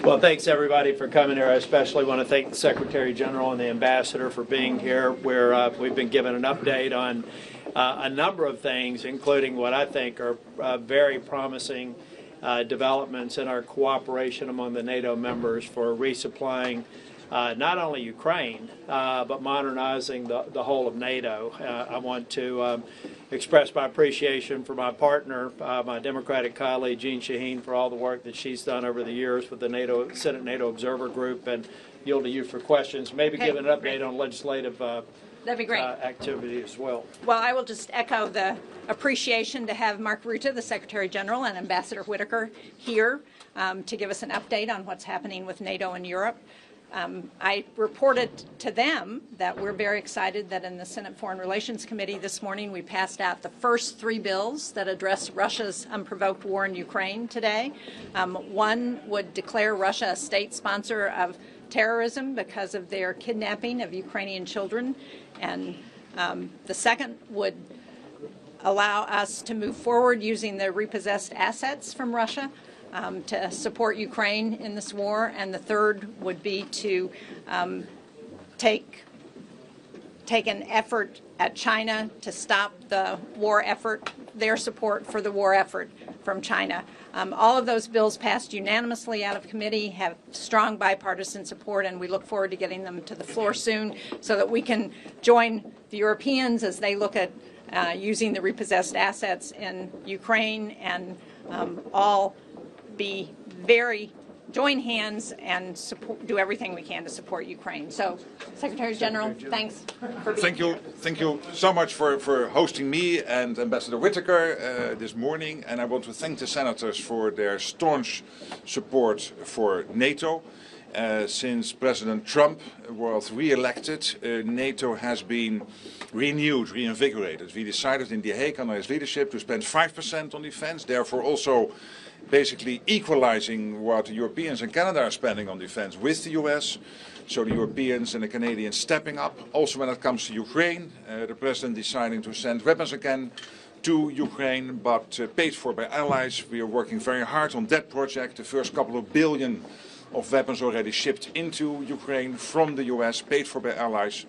Well, thanks everybody for coming here. I especially want to thank the Secretary General and the Ambassador for being here, where we've been given an update on a number of things, including what I think are very promising developments in our cooperation among the NATO members for resupplying not only Ukraine, but modernizing the whole of NATO. I want to express my appreciation for my partner, my Democratic colleague, Jeanne Shaheen, for all the work that she's done over the years with the Senate NATO Observer Group, and yield to you for questions. Maybe give an update on legislative That'd be great. Activity as well. Well, I will just echo the appreciation to have Mark Rutte, the Secretary General, and Ambassador Whitaker here to give us an update on what's happening with NATO and Europe. I reported to them that we're very excited that in the Senate Foreign Relations Committee this morning we passed out the first 3 bills that address Russia's unprovoked war in Ukraine today. One would declare Russia a state sponsor of terrorism because of their kidnapping of Ukrainian children, and the second would allow us to move forward using the repossessed assets from Russia to support Ukraine in this war, and the third would be to take an effort at China to stop the war effort, their support for the war effort from China. All of those bills passed unanimously out of committee, have strong bipartisan support, and we look forward to getting them to the floor soon so that we can join the Europeans as they look at using the repossessed assets in Ukraine, and all join hands and do everything we can to support Ukraine. So, Secretary General, thanks for being here. Thank you so much for hosting me and Ambassador Whitaker this morning. And I want to thank the senators for their staunch support for NATO. Since President Trump was re-elected, NATO has been renewed, reinvigorated. We decided in The Hague under his leadership to spend 5% on defense, therefore also basically equalizing what the Europeans and Canada are spending on defense with the US. So the Europeans and the Canadians stepping up. Also when it comes to Ukraine, the President deciding to send weapons again to Ukraine, but paid for by allies. We are working very hard on that project. The first couple of billion of weapons already shipped into Ukraine from the US, paid for by allies.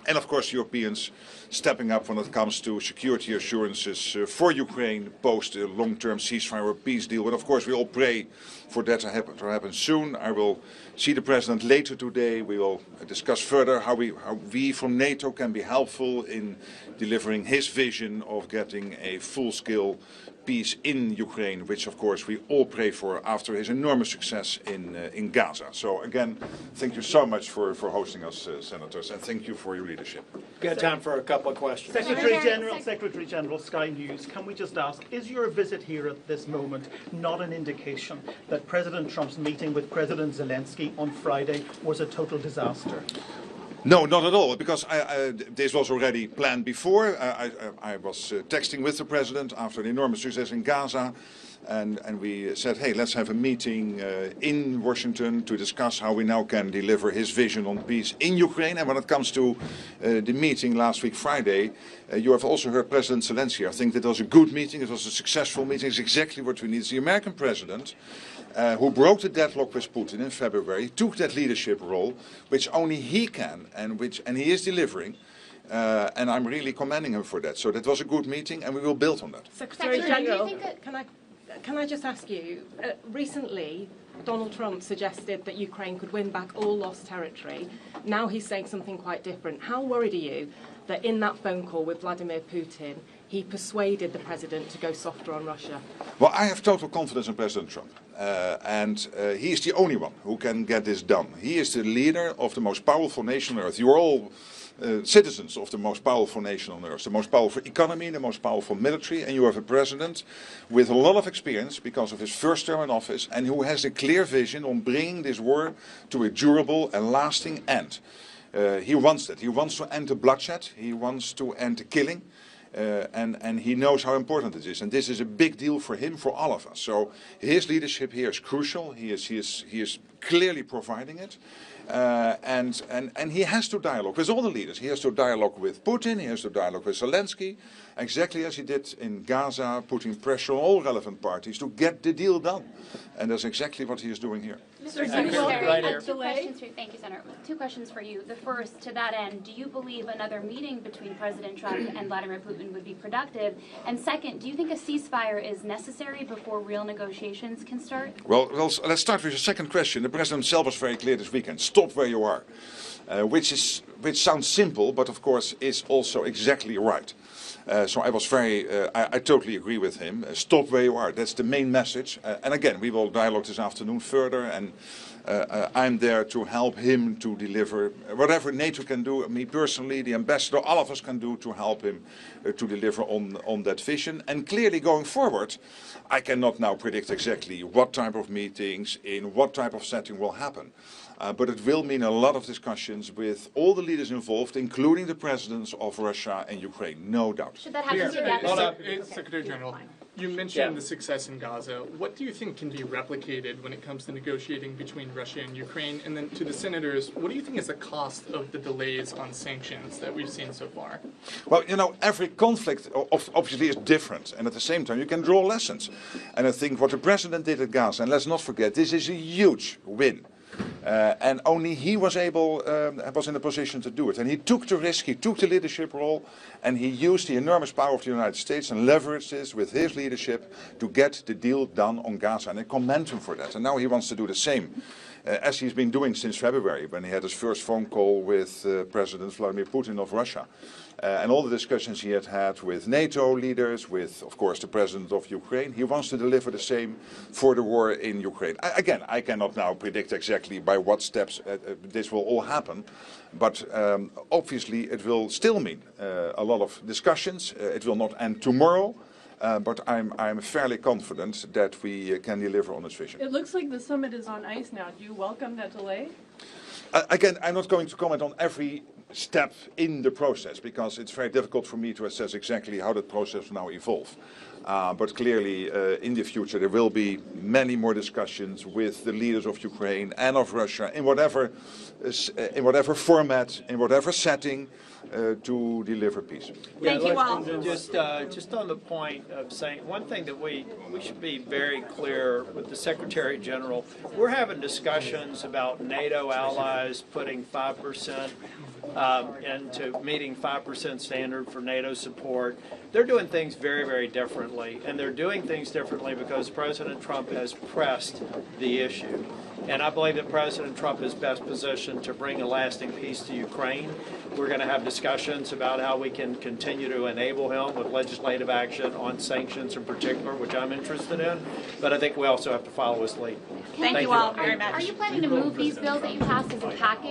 And of course Europeans stepping up when it comes to security assurances for Ukraine post a long-term ceasefire or peace deal. But of course we all pray for that to happen soon. I will see the President later today. We will discuss further how we from NATO can be helpful in delivering his vision of getting a full-scale peace in Ukraine, which of course we all pray for after his enormous success in Gaza. So again, thank you so much for hosting us, Senators, and thank you for your leadership. We've got time for a couple of questions. Secretary General, Sky News, can we just ask, is your visit here at this moment not an indication that President Trump's meeting with President Zelensky on Friday was a total disaster? No, not at all, because this was already planned before. I was texting with the President after the enormous success in Gaza, and we said, hey, let's have a meeting in Washington to discuss how we now can deliver his vision on peace in Ukraine. And when it comes to the meeting last week, Friday, you have also heard President Zelensky. I think that was a good meeting, it was a successful meeting, it's exactly what we need. It's the American President who broke the deadlock with Putin in February, took that leadership role, which only he can, and he is delivering. And I'm really commending him for that. So that was a good meeting, and we will build on that. Secretary General, can I just ask you, recently Donald Trump suggested that Ukraine could win back all lost territory. Now he's saying something quite different. How worried are you that in that phone call with Vladimir Putin, he persuaded the President to go softer on Russia? Well, I have total confidence in President Trump. And he is the only one who can get this done. He is the leader of the most powerful nation on earth. You are all citizens of the most powerful nation on earth, the most powerful economy, the most powerful military, and you have a president with a lot of experience because of his first term in office, and who has a clear vision on bringing this war to a durable and lasting end. He wants that. He wants to end the bloodshed. He wants to end the killing. And he knows how important it is, and this is a big deal for him, for all of us. So his leadership here is crucial. He is clearly providing it. And he has to dialogue with all the leaders. He has to dialogue with Putin, he has to dialogue with Zelensky, exactly as he did in Gaza, putting pressure on all relevant parties to get the deal done. And that's exactly what he is doing here. Mr. Secretary, right here. Thank you, Senator. Two questions for you. The first, to that end, do you believe another meeting between President Trump and Vladimir Putin would be productive? And second, do you think a ceasefire is necessary before real negotiations can start? Well, let's start with the second question. The president himself was very clear this weekend. Stop where you are, which sounds simple, but of course is also exactly right. So I was I totally agree with him. Stop where you are. That's the main message. And again, we will dialogue this afternoon further, and I'm there to help him to deliver whatever NATO can do, me personally, the ambassador, all of us can do to help him to deliver on that vision. And clearly going forward, I cannot now predict exactly what type of meetings, in what type of setting will happen. But it will mean a lot of discussions with all the leaders involved, including the presidents of Russia and Ukraine, no doubt. Should that happen together? Secretary General, you mentioned the success in Gaza. What do you think can be replicated when it comes to negotiating between Russia and Ukraine? And then to the senators, what do you think is the cost of the delays on sanctions that we've seen so far? Well, you know, every conflict obviously is different, and at the same time you can draw lessons. And I think what the president did at Gaza, and let's not forget, this is a huge win. And only he was in a position to do it. And he took the risk, he took the leadership role, and he used the enormous power of the United States and leveraged this with his leadership to get the deal done on Gaza. And I commend him for that. And now he wants to do the same, as he's been doing since February, when he had his first phone call with President Vladimir Putin of Russia. And all the discussions he had with NATO leaders, with, of course, the president of Ukraine. He wants to deliver the same for the war in Ukraine. Again, I cannot now predict exactly by what steps this will all happen. But obviously it will still mean a lot of discussions. It will not end tomorrow. But I'm fairly confident that we can deliver on this vision. It looks like the summit is on ice now. Do you welcome that delay? Again, I'm not going to comment on every step in the process, because it's very difficult for me to assess exactly how that process will now evolve. But clearly, in the future, there will be many more discussions with the leaders of Ukraine and of Russia in whatever format, in whatever setting, to deliver peace. Thank you all. Just on the point of saying, one thing that we should be very clear with the Secretary General, we're having discussions about NATO allies putting 5% into meeting 5% standard for NATO support. They're doing things very, very differently, and they're doing things differently because President Trump has pressed the issue. And I believe that President Trump is best positioned to bring a lasting peace to Ukraine. We're going to have discussions about how we can continue to enable him with legislative action on sanctions in particular, which I'm interested in. But I think we also have to follow his lead. Thank you all very much. Are you planning to move these bills that you passed as a package?